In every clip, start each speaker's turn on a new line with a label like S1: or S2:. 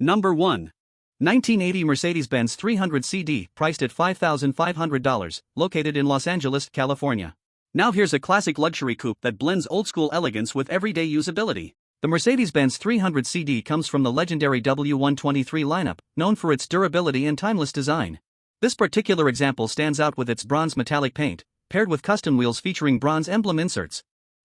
S1: Number 1. 1980 Mercedes-Benz 300 CD, priced at $5,500, located in Los Angeles, California. Now here's a classic luxury coupe that blends old-school elegance with everyday usability. The Mercedes-Benz 300 CD comes from the legendary W123 lineup, known for its durability and timeless design. This particular example stands out with its bronze metallic paint, paired with custom wheels featuring bronze emblem inserts.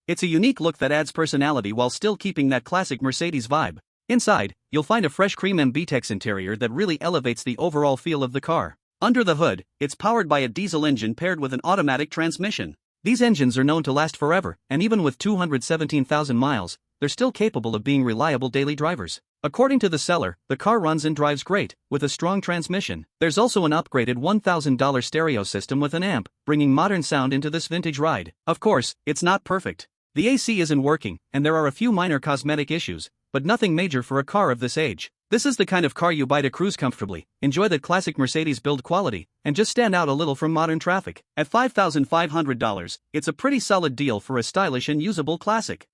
S1: It's a unique look that adds personality while still keeping that classic Mercedes vibe. Inside, you'll find a fresh cream MBTEX interior that really elevates the overall feel of the car. Under the hood, it's powered by a diesel engine paired with an automatic transmission. These engines are known to last forever, and even with 217,000 miles, they're still capable of being reliable daily drivers. According to the seller, the car runs and drives great, with a strong transmission. There's also an upgraded $1,000 stereo system with an amp, bringing modern sound into this vintage ride. Of course, it's not perfect. The AC isn't working, and there are a few minor cosmetic issues, but nothing major for a car of this age. This is the kind of car you buy to cruise comfortably, enjoy that classic Mercedes build quality, and just stand out a little from modern traffic. At $5,500, it's a pretty solid deal for a stylish and usable classic.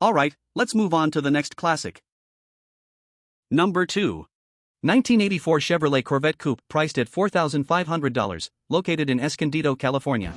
S1: Alright, let's move on to the next classic. Number 2. 1984 Chevrolet Corvette Coupe, priced at $4,500, located in Escondido, California.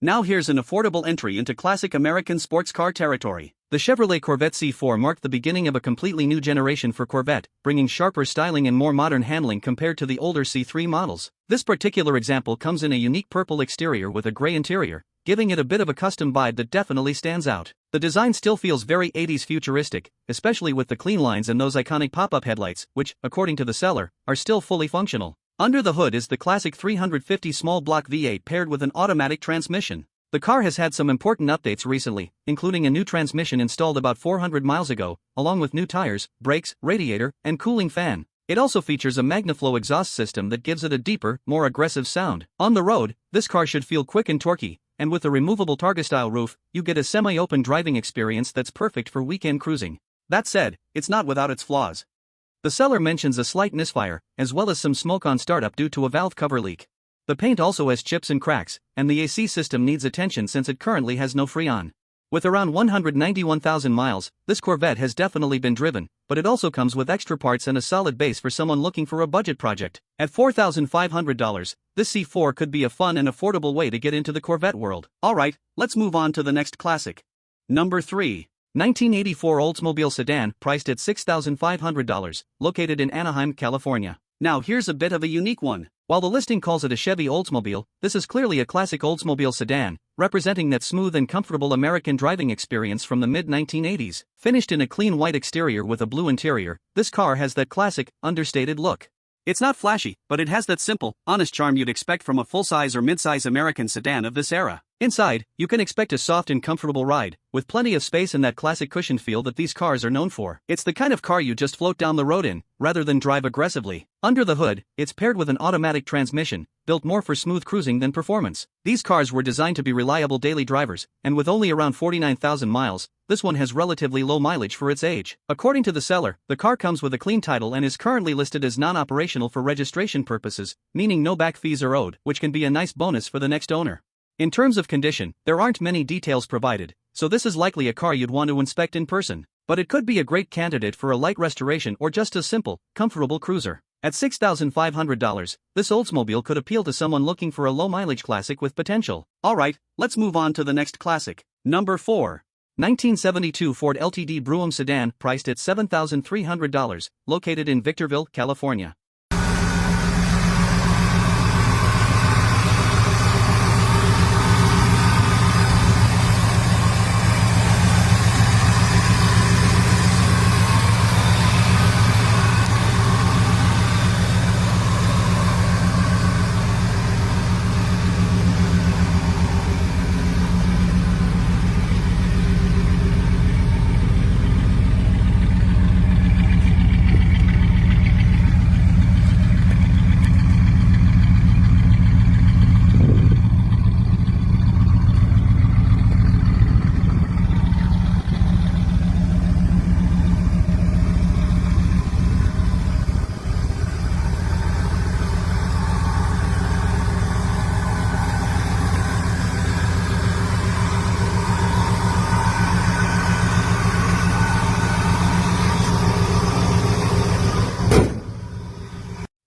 S1: Now here's an affordable entry into classic American sports car territory. The Chevrolet Corvette C4 marked the beginning of a completely new generation for Corvette, bringing sharper styling and more modern handling compared to the older C3 models. This particular example comes in a unique purple exterior with a gray interior, giving it a bit of a custom vibe that definitely stands out. The design still feels very 80s futuristic, especially with the clean lines and those iconic pop-up headlights, which, according to the seller, are still fully functional. Under the hood is the classic 350 small block V8 paired with an automatic transmission. The car has had some important updates recently, including a new transmission installed about 400 miles ago, along with new tires, brakes, radiator, and cooling fan. It also features a MagnaFlow exhaust system that gives it a deeper, more aggressive sound. On the road, this car should feel quick and torquey, and with a removable Targa-style roof, you get a semi-open driving experience that's perfect for weekend cruising. That said, it's not without its flaws. The seller mentions a slight misfire, as well as some smoke on startup due to a valve cover leak. The paint also has chips and cracks, and the AC system needs attention since it currently has no Freon. With around 191,000 miles, this Corvette has definitely been driven, but it also comes with extra parts and a solid base for someone looking for a budget project. At $4,500, this C4 could be a fun and affordable way to get into the Corvette world. Alright, let's move on to the next classic. Number 3. 1984 Oldsmobile sedan, priced at $6,500, located in Anaheim, California. Now here's a bit of a unique one. While the listing calls it a Chevy Oldsmobile, this is clearly a classic Oldsmobile sedan, representing that smooth and comfortable American driving experience from the mid-1980s. Finished in a clean white exterior with a blue interior, this car has that classic, understated look. It's not flashy, but it has that simple, honest charm you'd expect from a full-size or mid-size American sedan of this era. Inside, you can expect a soft and comfortable ride, with plenty of space and that classic cushioned feel that these cars are known for. It's the kind of car you just float down the road in, rather than drive aggressively. Under the hood, it's paired with an automatic transmission, built more for smooth cruising than performance. These cars were designed to be reliable daily drivers, and with only around 49,000 miles, this one has relatively low mileage for its age. According to the seller, the car comes with a clean title and is currently listed as non-operational for registration purposes, meaning no back fees are owed, which can be a nice bonus for the next owner. In terms of condition, there aren't many details provided, so this is likely a car you'd want to inspect in person. But it could be a great candidate for a light restoration or just a simple, comfortable cruiser. At $6,500, this Oldsmobile could appeal to someone looking for a low-mileage classic with potential. Alright, let's move on to the next classic. Number 4. 1972 Ford LTD Brougham sedan, priced at $7,300, located in Victorville, California.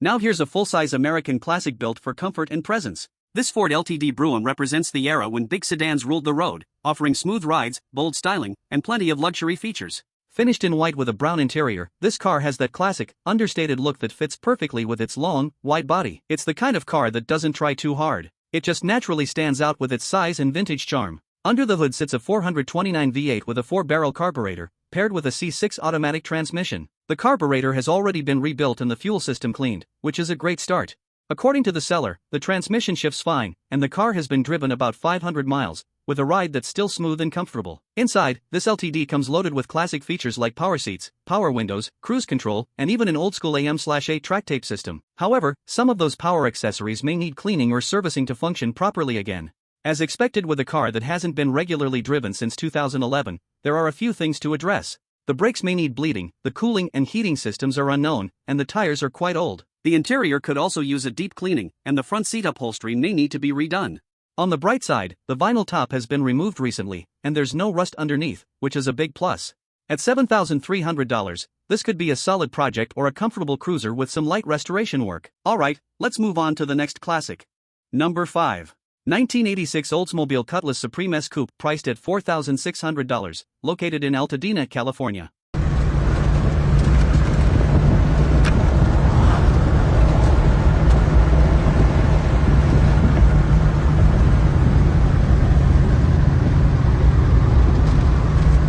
S1: Now here's a full-size American classic built for comfort and presence. This Ford LTD Brougham represents the era when big sedans ruled the road, offering smooth rides, bold styling, and plenty of luxury features. Finished in white with a brown interior, this car has that classic, understated look that fits perfectly with its long, wide body. It's the kind of car that doesn't try too hard. It just naturally stands out with its size and vintage charm. Under the hood sits a 429 V8 with a 4-barrel carburetor, paired with a C6 automatic transmission. The carburetor has already been rebuilt and the fuel system cleaned, which is a great start. According to the seller, the transmission shifts fine, and the car has been driven about 500 miles, with a ride that's still smooth and comfortable. Inside, this LTD comes loaded with classic features like power seats, power windows, cruise control, and even an old-school AM/8 track tape system. However, some of those power accessories may need cleaning or servicing to function properly again. As expected with a car that hasn't been regularly driven since 2011, there are a few things to address. The brakes may need bleeding, the cooling and heating systems are unknown, and the tires are quite old. The interior could also use a deep cleaning, and the front seat upholstery may need to be redone. On the bright side, the vinyl top has been removed recently, and there's no rust underneath, which is a big plus. At $7,300, this could be a solid project or a comfortable cruiser with some light restoration work. Alright, let's move on to the next classic. Number 5. 1986 Oldsmobile Cutlass Supreme S Coupe priced at $4,600, located in Altadena, California.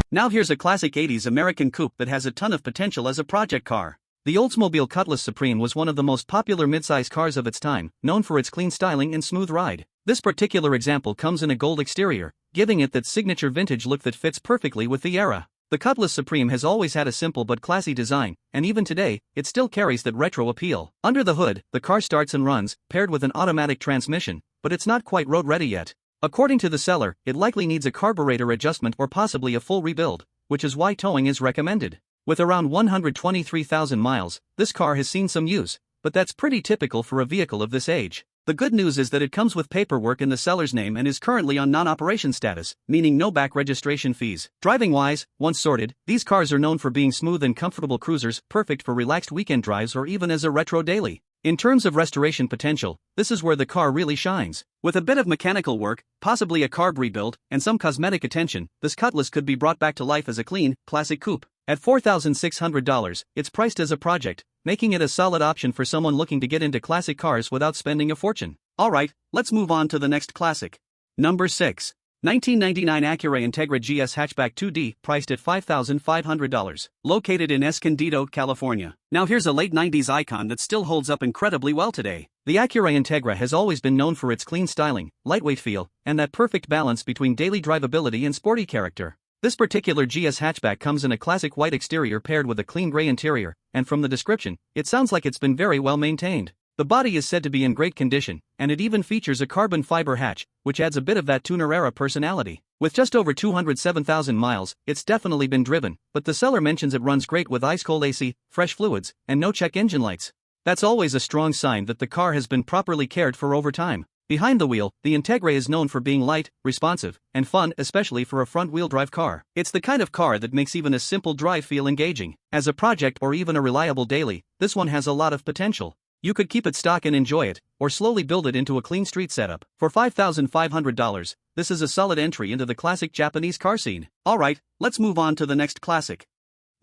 S1: Now here's a classic 80s American coupe that has a ton of potential as a project car. The Oldsmobile Cutlass Supreme was one of the most popular midsize cars of its time, known for its clean styling and smooth ride. This particular example comes in a gold exterior, giving it that signature vintage look that fits perfectly with the era. The Cutlass Supreme has always had a simple but classy design, and even today, it still carries that retro appeal. Under the hood, the car starts and runs, paired with an automatic transmission, but it's not quite road-ready yet. According to the seller, it likely needs a carburetor adjustment or possibly a full rebuild, which is why towing is recommended. With around 123,000 miles, this car has seen some use, but that's pretty typical for a vehicle of this age. The good news is that it comes with paperwork in the seller's name and is currently on non-operation status, meaning no back registration fees. Driving-wise, once sorted, these cars are known for being smooth and comfortable cruisers, perfect for relaxed weekend drives or even as a retro daily. In terms of restoration potential, this is where the car really shines. With a bit of mechanical work, possibly a carb rebuild, and some cosmetic attention, this Cutlass could be brought back to life as a clean, classic coupe. At $4,600, it's priced as a project, making it a solid option for someone looking to get into classic cars without spending a fortune. Alright, let's move on to the next classic. Number 6. 1999 Acura Integra GS Hatchback 2D priced at $5,500, located in Escondido, California. Now here's a late 90s icon that still holds up incredibly well today. The Acura Integra has always been known for its clean styling, lightweight feel, and that perfect balance between daily drivability and sporty character. This particular GS hatchback comes in a classic white exterior paired with a clean gray interior, and from the description, it sounds like it's been very well maintained. The body is said to be in great condition, and it even features a carbon fiber hatch, which adds a bit of that tuner-era personality. With just over 207,000 miles, it's definitely been driven, but the seller mentions it runs great with ice-cold AC, fresh fluids, and no-check engine lights. That's always a strong sign that the car has been properly cared for over time. Behind the wheel, the Integra is known for being light, responsive, and fun, especially for a front-wheel drive car. It's the kind of car that makes even a simple drive feel engaging. As a project or even a reliable daily, this one has a lot of potential. You could keep it stock and enjoy it, or slowly build it into a clean street setup. For $5,500, this is a solid entry into the classic Japanese car scene. Alright, let's move on to the next classic.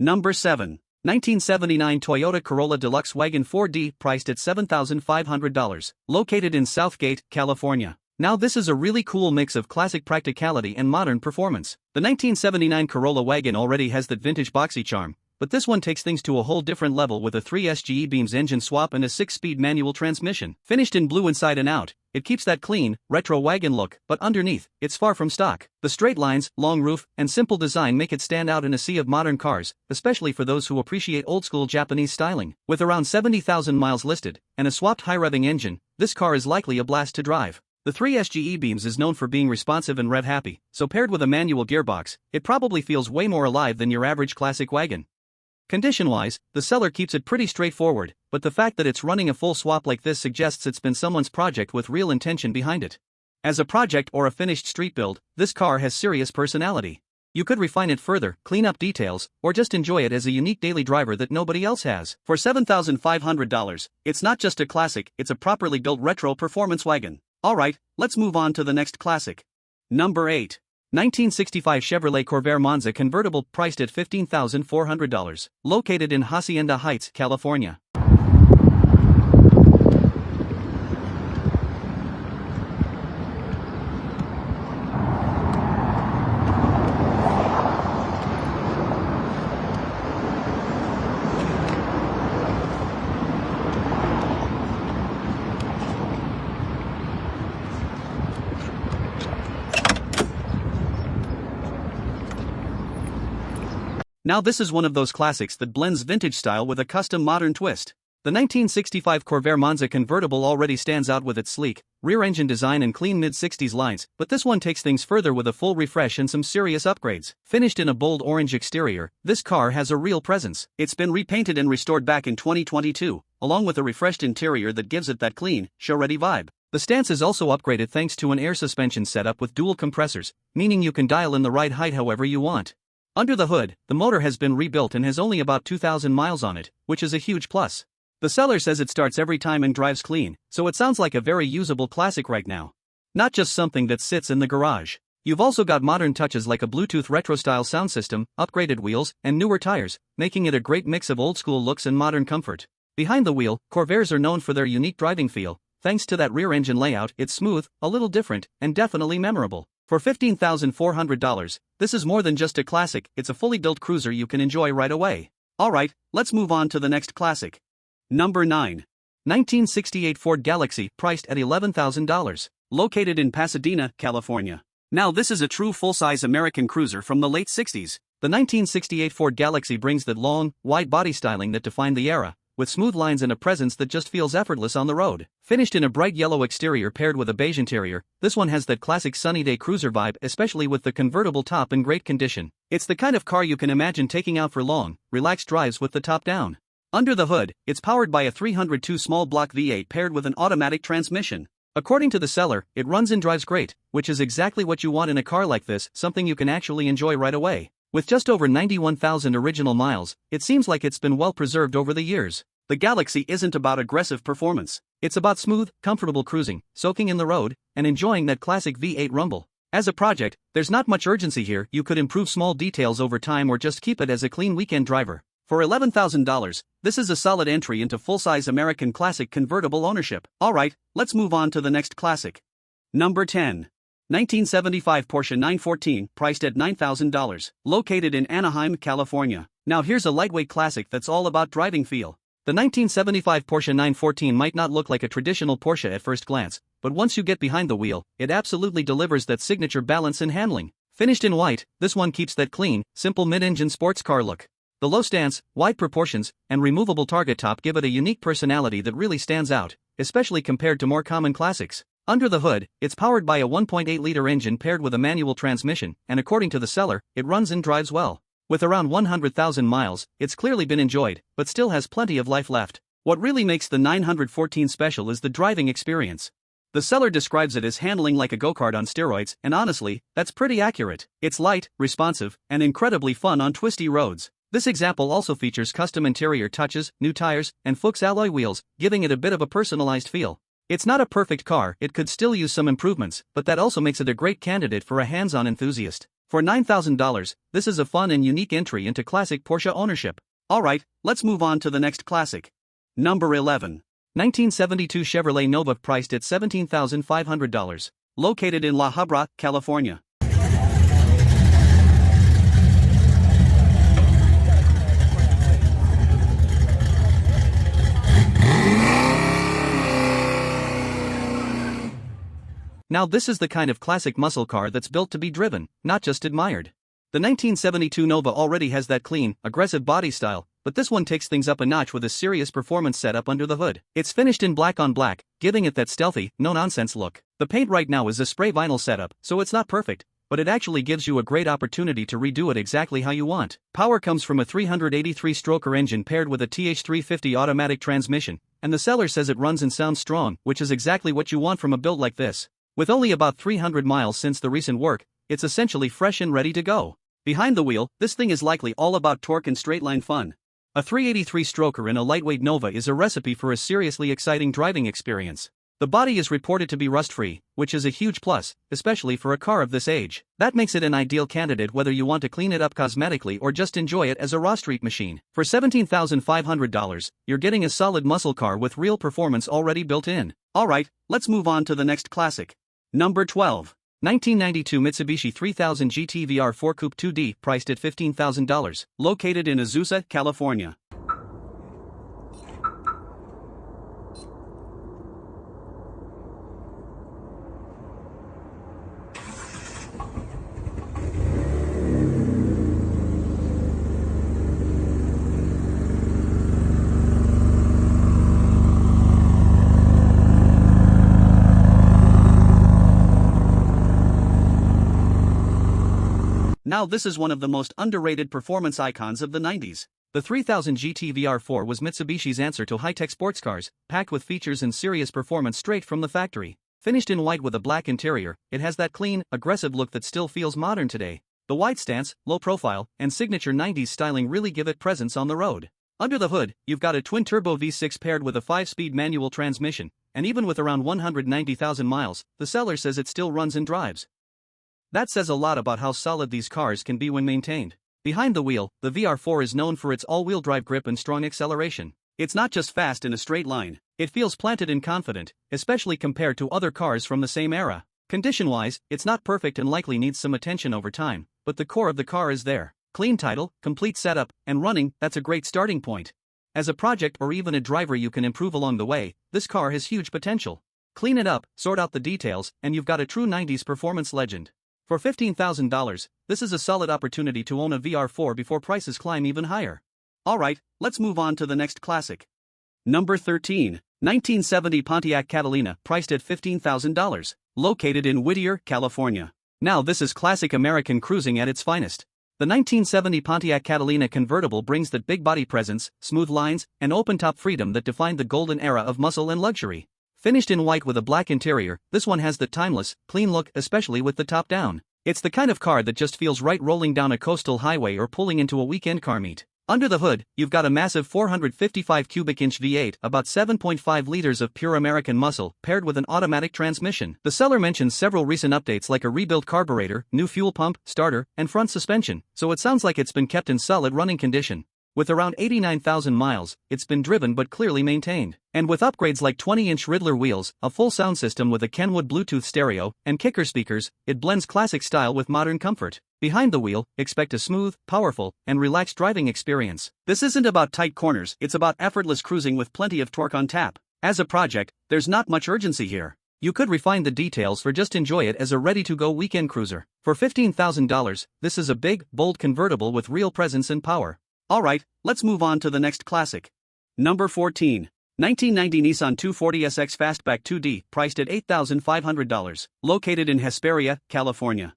S1: Number 7. 1979 Toyota Corolla Deluxe Wagon 4D priced at $7,500, located in Southgate, California. Now this is a really cool mix of classic practicality and modern performance. The 1979 Corolla wagon already has that vintage boxy charm, but this one takes things to a whole different level with a 3 SGE beams engine swap and a 6-speed manual transmission. Finished in blue inside and out, it keeps that clean, retro wagon look, but underneath, it's far from stock. The straight lines, long roof, and simple design make it stand out in a sea of modern cars, especially for those who appreciate old-school Japanese styling. With around 70,000 miles listed, and a swapped high-revving engine, this car is likely a blast to drive. The 3 SGE beams is known for being responsive and rev-happy, so paired with a manual gearbox, it probably feels way more alive than your average classic wagon. Condition-wise, the seller keeps it pretty straightforward, but the fact that it's running a full swap like this suggests it's been someone's project with real intention behind it. As a project or a finished street build, this car has serious personality. You could refine it further, clean up details, or just enjoy it as a unique daily driver that nobody else has. For $7,500, it's not just a classic, it's a properly built retro performance wagon. Alright, let's move on to the next classic. Number 8. 1965 Chevrolet Corvair Monza convertible priced at $15,400. Located in Hacienda Heights, California. Now this is one of those classics that blends vintage style with a custom modern twist. The 1965 Corvair Monza convertible already stands out with its sleek, rear-engine design and clean mid-60s lines, but this one takes things further with a full refresh and some serious upgrades. Finished in a bold orange exterior, this car has a real presence. It's been repainted and restored back in 2022, along with a refreshed interior that gives it that clean, show-ready vibe. The stance is also upgraded thanks to an air suspension setup with dual compressors, meaning you can dial in the right height however you want. Under the hood, the motor has been rebuilt and has only about 2,000 miles on it, which is a huge plus. The seller says it starts every time and drives clean, so it sounds like a very usable classic right now. Not just something that sits in the garage. You've also got modern touches like a Bluetooth retro-style sound system, upgraded wheels, and newer tires, making it a great mix of old-school looks and modern comfort. Behind the wheel, Corvairs are known for their unique driving feel. Thanks to that rear-engine layout, it's smooth, a little different, and definitely memorable. For $15,400, this is more than just a classic, it's a fully built cruiser you can enjoy right away. Alright, let's move on to the next classic. Number 9. 1968 Ford Galaxy, priced at $11,000. Located in Pasadena, California. Now this is a true full-size American cruiser from the late 60s. The 1968 Ford Galaxy brings that long, wide body styling that defined the era, with smooth lines and a presence that just feels effortless on the road. Finished in a bright yellow exterior paired with a beige interior, this one has that classic sunny day cruiser vibe, especially with the convertible top in great condition. It's the kind of car you can imagine taking out for long, relaxed drives with the top down. Under the hood, it's powered by a 302 small block V8 paired with an automatic transmission. According to the seller, it runs and drives great, which is exactly what you want in a car like this, something you can actually enjoy right away. With just over 91,000 original miles, it seems like it's been well preserved over the years. The Galaxy isn't about aggressive performance. It's about smooth, comfortable cruising, soaking in the road, and enjoying that classic V8 rumble. As a project, there's not much urgency here. You could improve small details over time or just keep it as a clean weekend driver. For $11,000, this is a solid entry into full-size American classic convertible ownership. Alright, let's move on to the next classic. Number 10. 1975 Porsche 914, priced at $9,000. Located in Anaheim, California. Now here's a lightweight classic that's all about driving feel. The 1975 Porsche 914 might not look like a traditional Porsche at first glance, but once you get behind the wheel, it absolutely delivers that signature balance and handling. Finished in white, this one keeps that clean, simple mid-engine sports car look. The low stance, wide proportions, and removable target top give it a unique personality that really stands out, especially compared to more common classics. Under the hood, it's powered by a 1.8-liter engine paired with a manual transmission, and according to the seller, it runs and drives well. With around 100,000 miles, it's clearly been enjoyed, but still has plenty of life left. What really makes the 914 special is the driving experience. The seller describes it as handling like a go-kart on steroids, and honestly, that's pretty accurate. It's light, responsive, and incredibly fun on twisty roads. This example also features custom interior touches, new tires, and Fuchs alloy wheels, giving it a bit of a personalized feel. It's not a perfect car, it could still use some improvements, but that also makes it a great candidate for a hands-on enthusiast. For $9,000, this is a fun and unique entry into classic Porsche ownership. Alright, let's move on to the next classic. Number 11. 1972 Chevrolet Nova, priced at $17,500. Located in La Habra, California. Now this is the kind of classic muscle car that's built to be driven, not just admired. The 1972 Nova already has that clean, aggressive body style, but this one takes things up a notch with a serious performance setup under the hood. It's finished in black on black, giving it that stealthy, no-nonsense look. The paint right now is a spray vinyl setup, so it's not perfect, but it actually gives you a great opportunity to redo it exactly how you want. Power comes from a 383-stroker engine paired with a TH350 automatic transmission, and the seller says it runs and sounds strong, which is exactly what you want from a build like this. With only about 300 miles since the recent work, it's essentially fresh and ready to go. Behind the wheel, this thing is likely all about torque and straight-line fun. A 383-stroker in a lightweight Nova is a recipe for a seriously exciting driving experience. The body is reported to be rust-free, which is a huge plus, especially for a car of this age. That makes it an ideal candidate whether you want to clean it up cosmetically or just enjoy it as a raw street machine. For $17,500, you're getting a solid muscle car with real performance already built in. Alright, let's move on to the next classic. Number 12. 1992 Mitsubishi 3000 GT VR4 Coupe 2D, priced at $15,000, located in Azusa, California. Now this is one of the most underrated performance icons of the 90s. The 3000 GT VR4 was Mitsubishi's answer to high-tech sports cars, packed with features and serious performance straight from the factory. Finished in white with a black interior, it has that clean, aggressive look that still feels modern today. The wide stance, low profile, and signature 90s styling really give it presence on the road. Under the hood, you've got a twin-turbo V6 paired with a 5-speed manual transmission, and even with around 190,000 miles, the seller says it still runs and drives. That says a lot about how solid these cars can be when maintained. Behind the wheel, the VR4 is known for its all-wheel drive grip and strong acceleration. It's not just fast in a straight line, it feels planted and confident, especially compared to other cars from the same era. Condition-wise, it's not perfect and likely needs some attention over time, but the core of the car is there. Clean title, complete setup, and running, that's a great starting point. As a project or even a driver you can improve along the way, this car has huge potential. Clean it up, sort out the details, and you've got a true 90s performance legend. For $15,000, this is a solid opportunity to own a VR4 before prices climb even higher. Alright, let's move on to the next classic. Number 13. 1970 Pontiac Catalina, priced at $15,000, located in Whittier, California. Now this is classic American cruising at its finest. The 1970 Pontiac Catalina convertible brings that big body presence, smooth lines, and open-top freedom that defined the golden era of muscle and luxury. Finished in white with a black interior, this one has the timeless, clean look, especially with the top down. It's the kind of car that just feels right rolling down a coastal highway or pulling into a weekend car meet. Under the hood, you've got a massive 455 cubic inch V8, about 7.5 liters of pure American muscle, paired with an automatic transmission. The seller mentions several recent updates like a rebuilt carburetor, new fuel pump, starter, and front suspension, so it sounds like it's been kept in solid running condition. With around 89,000 miles, it's been driven but clearly maintained. And with upgrades like 20-inch Riddler wheels, a full sound system with a Kenwood Bluetooth stereo, and kicker speakers, it blends classic style with modern comfort. Behind the wheel, expect a smooth, powerful, and relaxed driving experience. This isn't about tight corners, it's about effortless cruising with plenty of torque on tap. As a project, there's not much urgency here. You could refine the details or just enjoy it as a ready-to-go weekend cruiser. For $15,000, this is a big, bold convertible with real presence and power. Alright, let's move on to the next classic. Number 14. 1990 Nissan 240SX Fastback 2D, priced at $8,500, located in Hesperia, California.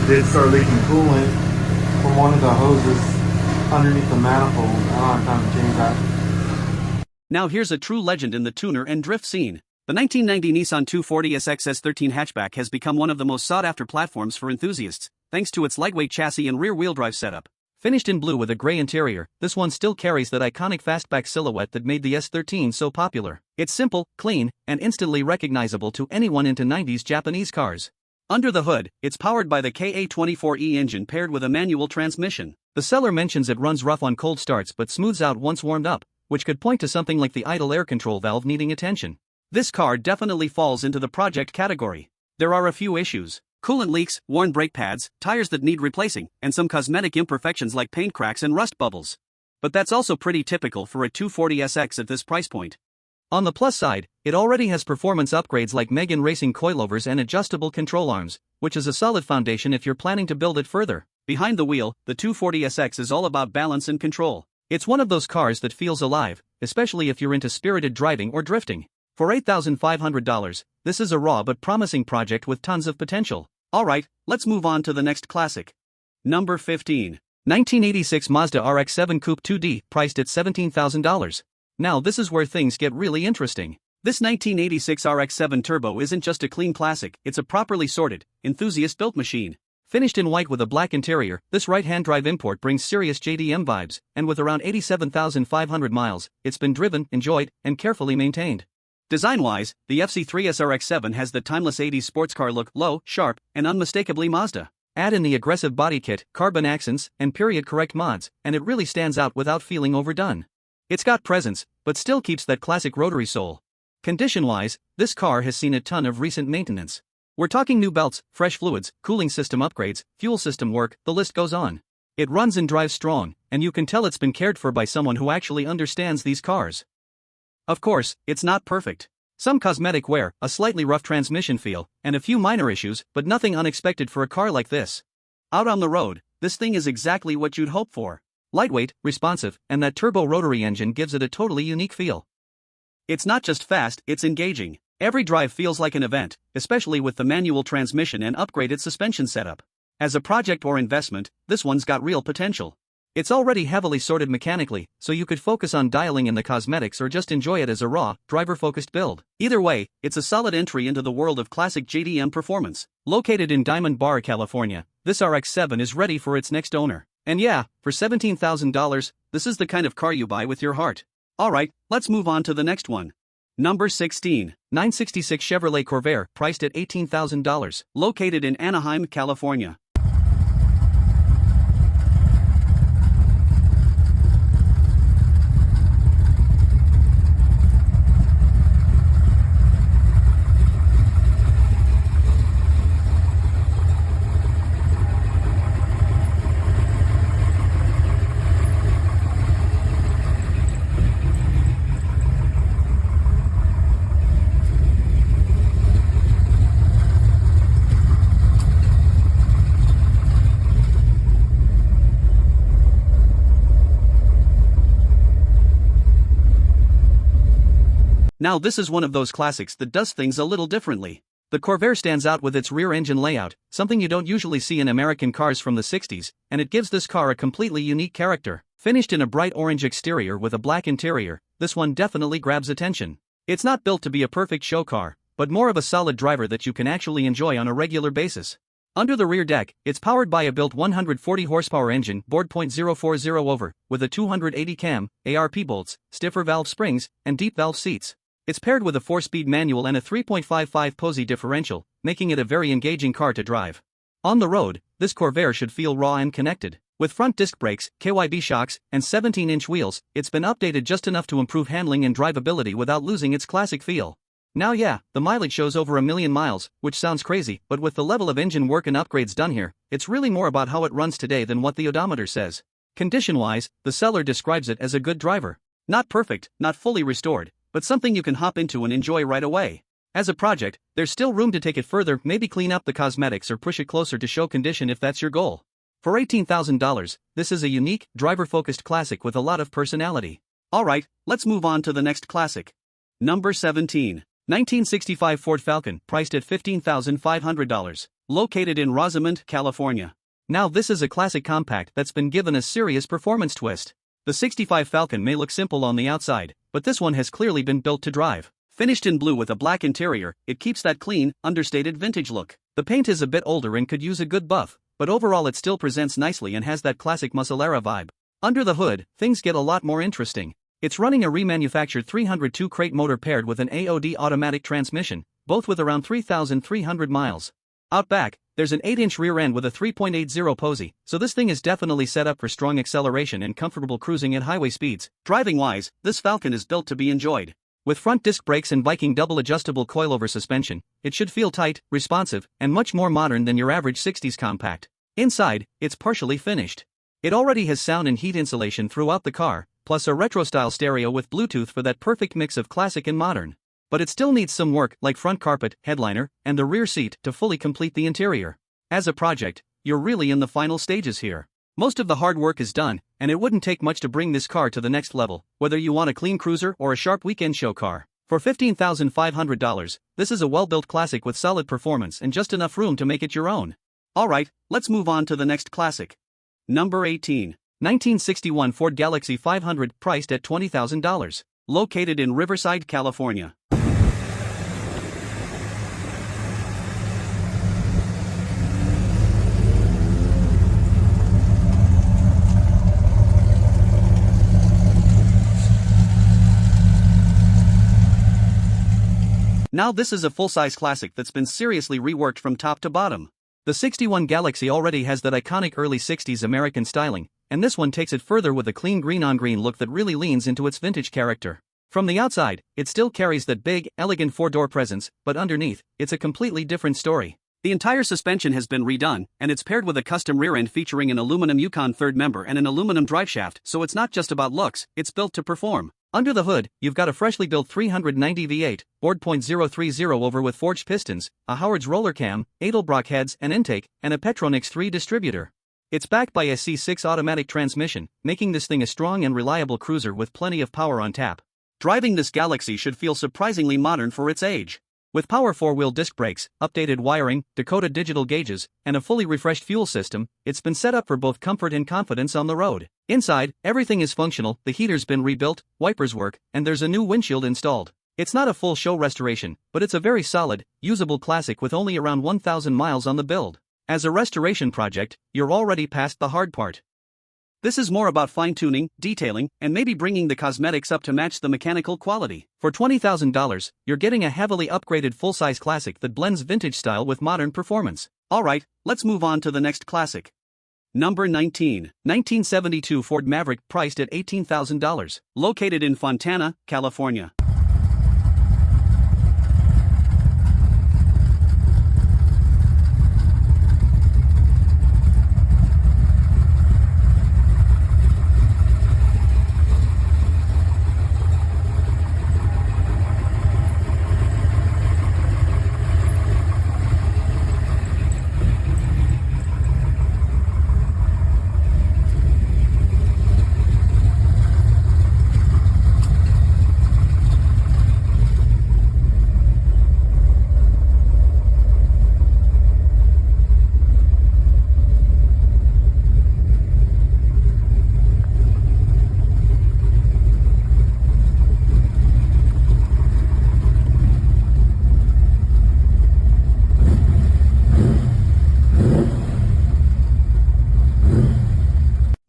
S2: Did start leaking coolant from one of the hoses underneath the manifold. I don't have time to change that.
S1: Now here's a true legend in the tuner and drift scene. The 1990 Nissan 240SX S13 hatchback has become one of the most sought-after platforms for enthusiasts, thanks to its lightweight chassis and rear-wheel drive setup. Finished in blue with a gray interior, this one still carries that iconic fastback silhouette that made the S13 so popular. It's simple, clean, and instantly recognizable to anyone into 90s Japanese cars. Under the hood, it's powered by the KA24E engine paired with a manual transmission. The seller mentions it runs rough on cold starts but smooths out once warmed up, which could point to something like the idle air control valve needing attention. This car definitely falls into the project category. There are a few issues: coolant leaks, worn brake pads, tires that need replacing, and some cosmetic imperfections like paint cracks and rust bubbles. But that's also pretty typical for a 240SX at this price point. On the plus side, it already has performance upgrades like Megan racing coilovers and adjustable control arms, which is a solid foundation if you're planning to build it further. Behind the wheel, the 240SX is all about balance and control. It's one of those cars that feels alive, especially if you're into spirited driving or drifting. For $8,500, this is a raw but promising project with tons of potential. Alright, let's move on to the next classic. Number 15. 1986 Mazda RX-7 Coupe 2D, priced at $17,000. Now this is where things get really interesting. This 1986 RX-7 Turbo isn't just a clean classic, it's a properly sorted, enthusiast-built machine. Finished in white with a black interior, this right-hand drive import brings serious JDM vibes, and with around 87,500 miles, it's been driven, enjoyed, and carefully maintained. Design-wise, the FC3 SRX-7 has the timeless 80s sports car look, low, sharp, and unmistakably Mazda. Add in the aggressive body kit, carbon accents, and period-correct mods, and it really stands out without feeling overdone. It's got presence, but still keeps that classic rotary soul. Condition-wise, this car has seen a ton of recent maintenance. We're talking new belts, fresh fluids, cooling system upgrades, fuel system work, the list goes on. It runs and drives strong, and you can tell it's been cared for by someone who actually understands these cars. Of course, it's not perfect. Some cosmetic wear, a slightly rough transmission feel, and a few minor issues, but nothing unexpected for a car like this. Out on the road, this thing is exactly what you'd hope for. Lightweight, responsive, and that turbo rotary engine gives it a totally unique feel. It's not just fast, it's engaging. Every drive feels like an event, especially with the manual transmission and upgraded suspension setup. As a project or investment, this one's got real potential. It's already heavily sorted mechanically, so you could focus on dialing in the cosmetics or just enjoy it as a raw, driver-focused build. Either way, it's a solid entry into the world of classic JDM performance. Located in Diamond Bar, California, this RX-7 is ready for its next owner. And yeah, for $17,000, this is the kind of car you buy with your heart. Alright, let's move on to the next one. Number 16. 966 Chevrolet Corvair, priced at $18,000. Located in Anaheim, California. Now this is one of those classics that does things a little differently. The Corvair stands out with its rear engine layout, something you don't usually see in American cars from the 60s, and it gives this car a completely unique character. Finished in a bright orange exterior with a black interior, this one definitely grabs attention. It's not built to be a perfect show car, but more of a solid driver that you can actually enjoy on a regular basis. Under the rear deck, it's powered by a built 140 horsepower engine, bored .040 over, with a 280 cam, ARP bolts, stiffer valve springs, and deep valve seats. It's paired with a 4-speed manual and a 3.55 Posey differential, making it a very engaging car to drive. On the road, this Corvair should feel raw and connected. With front disc brakes, KYB shocks, and 17-inch wheels, it's been updated just enough to improve handling and drivability without losing its classic feel. Now yeah, the mileage shows over 1,000,000 miles, which sounds crazy, but with the level of engine work and upgrades done here, it's really more about how it runs today than what the odometer says. Condition-wise, the seller describes it as a good driver. Not perfect, not fully restored, but something you can hop into and enjoy right away. As a project, there's still room to take it further, maybe clean up the cosmetics or push it closer to show condition if that's your goal. For $18,000, this is a unique, driver-focused classic with a lot of personality. Alright, let's move on to the next classic. Number 17. 1965 Ford Falcon, priced at $15,500. Located in Rosamond, California. Now this is a classic compact that's been given a serious performance twist. The 65 Falcon may look simple on the outside, but this one has clearly been built to drive. Finished in blue with a black interior, it keeps that clean, understated vintage look. The paint is a bit older and could use a good buff, but overall it still presents nicely and has that classic muscle-era vibe. Under the hood, things get a lot more interesting. It's running a remanufactured 302 crate motor paired with an AOD automatic transmission, both with around 3,300 miles. Out back, there's an 8-inch rear end with a 3.80 Posey, so this thing is definitely set up for strong acceleration and comfortable cruising at highway speeds. Driving-wise, this Falcon is built to be enjoyed. With front disc brakes and Viking double adjustable coilover suspension, it should feel tight, responsive, and much more modern than your average 60s compact. Inside, it's partially finished. It already has sound and heat insulation throughout the car, plus a retro-style stereo with Bluetooth for that perfect mix of classic and modern. But it still needs some work like front carpet, headliner, and the rear seat to fully complete the interior. As a project, you're really in the final stages here. Most of the hard work is done, and it wouldn't take much to bring this car to the next level, whether you want a clean cruiser or a sharp weekend show car. For $15,500, this is a well-built classic with solid performance and just enough room to make it your own. Alright, let's move on to the next classic. Number 18. 1961 Ford Galaxie 500 priced at $20,000. Located in Riverside, California. Now this is a full-size classic that's been seriously reworked from top to bottom. The 61 Galaxie already has that iconic early 60s American styling, and this one takes it further with a clean green-on-green look that really leans into its vintage character. From the outside, it still carries that big, elegant four-door presence, but underneath, it's a completely different story. The entire suspension has been redone, and it's paired with a custom rear end featuring an aluminum Yukon third member and an aluminum driveshaft, so it's not just about looks, it's built to perform. Under the hood, you've got a freshly built 390 V8, bored .030 over with forged pistons, a Howard's roller cam, Edelbrock heads and intake, and a Petronix 3 distributor. It's backed by a C6 automatic transmission, making this thing a strong and reliable cruiser with plenty of power on tap. Driving this Galaxie should feel surprisingly modern for its age. With power four-wheel disc brakes, updated wiring, Dakota digital gauges, and a fully refreshed fuel system, it's been set up for both comfort and confidence on the road. Inside, everything is functional, the heater's been rebuilt, wipers work, and there's a new windshield installed. It's not a full show restoration, but it's a very solid, usable classic with only around 1,000 miles on the build. As a restoration project, you're already past the hard part. This is more about fine-tuning, detailing, and maybe bringing the cosmetics up to match the mechanical quality. For $20,000, you're getting a heavily upgraded full-size classic that blends vintage style with modern performance. Alright, let's move on to the next classic. Number 19. 1972 Ford Maverick priced at $18,000. Located in Fontana, California.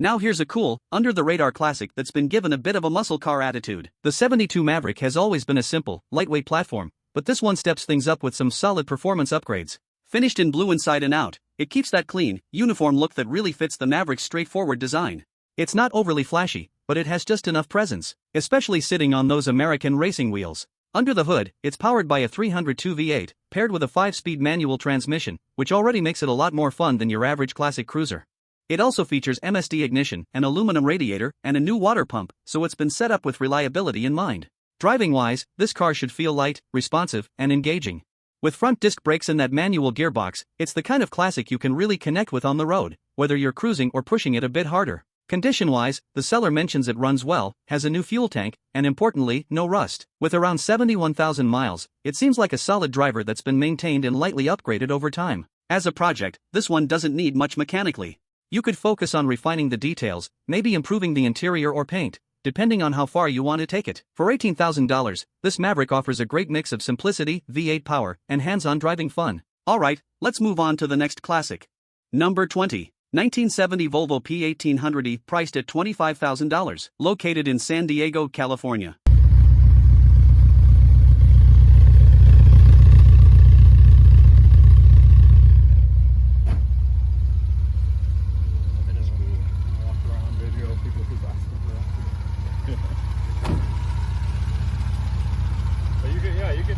S1: Now here's a cool, under-the-radar classic that's been given a bit of a muscle car attitude. The 72 Maverick has always been a simple, lightweight platform, but this one steps things up with some solid performance upgrades. Finished in blue inside and out, it keeps that clean, uniform look that really fits the Maverick's straightforward design. It's not overly flashy, but it has just enough presence, especially sitting on those American racing wheels. Under the hood, it's powered by a 302 V8, paired with a 5-speed manual transmission, which already makes it a lot more fun than your average classic cruiser. It also features MSD ignition, an aluminum radiator, and a new water pump, so it's been set up with reliability in mind. Driving-wise, this car should feel light, responsive, and engaging. With front disc brakes and that manual gearbox, it's the kind of classic you can really connect with on the road, whether you're cruising or pushing it a bit harder. Condition-wise, the seller mentions it runs well, has a new fuel tank, and importantly, no rust. With around 71,000 miles, it seems like a solid driver that's been maintained and lightly upgraded over time. As a project, this one doesn't need much mechanically. You could focus on refining the details, maybe improving the interior or paint, depending on how far you want to take it. For $18,000, this Maverick offers a great mix of simplicity, V8 power, and hands-on driving fun. Alright, let's move on to the next classic. Number 20. 1970 Volvo P1800e priced at $25,000. Located in San Diego, California.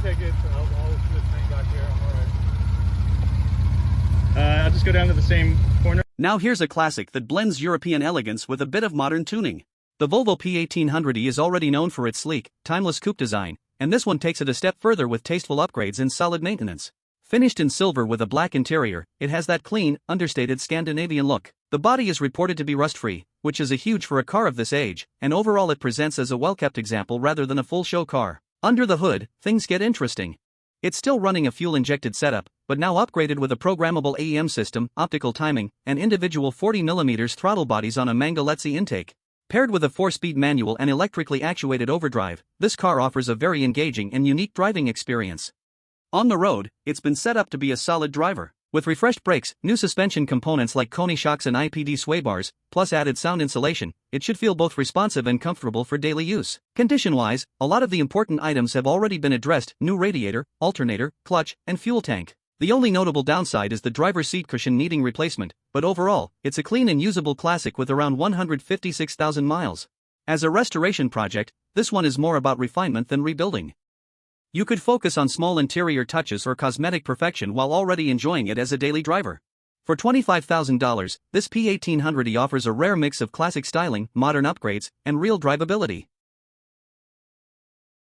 S2: Take it. I'll just hang back here. Alright.
S3: I'll just go down to the same corner.
S1: Now here's a classic that blends European elegance with a bit of modern tuning. The Volvo P1800e is already known for its sleek, timeless coupe design, and this one takes it a step further with tasteful upgrades and solid maintenance. Finished in silver with a black interior, it has that clean, understated Scandinavian look. The body is reported to be rust-free, which is a huge for a car of this age, and overall it presents as a well-kept example rather than a full show car. Under the hood, things get interesting. It's still running a fuel-injected setup, but now upgraded with a programmable AEM system, optical timing, and individual 40mm throttle bodies on a Mangaletzi intake. Paired with a 4-speed manual and electrically actuated overdrive, this car offers a very engaging and unique driving experience. On the road, it's been set up to be a solid driver. With refreshed brakes, new suspension components like Koni shocks and IPD sway bars, plus added sound insulation, it should feel both responsive and comfortable for daily use. Condition-wise, a lot of the important items have already been addressed: new radiator, alternator, clutch, and fuel tank. The only notable downside is the driver's seat cushion needing replacement, but overall, it's a clean and usable classic with around 156,000 miles. As a restoration project, this one is more about refinement than rebuilding. You could focus on small interior touches or cosmetic perfection while already enjoying it as a daily driver. For $25,000, this P1800e offers a rare mix of classic styling, modern upgrades, and real drivability.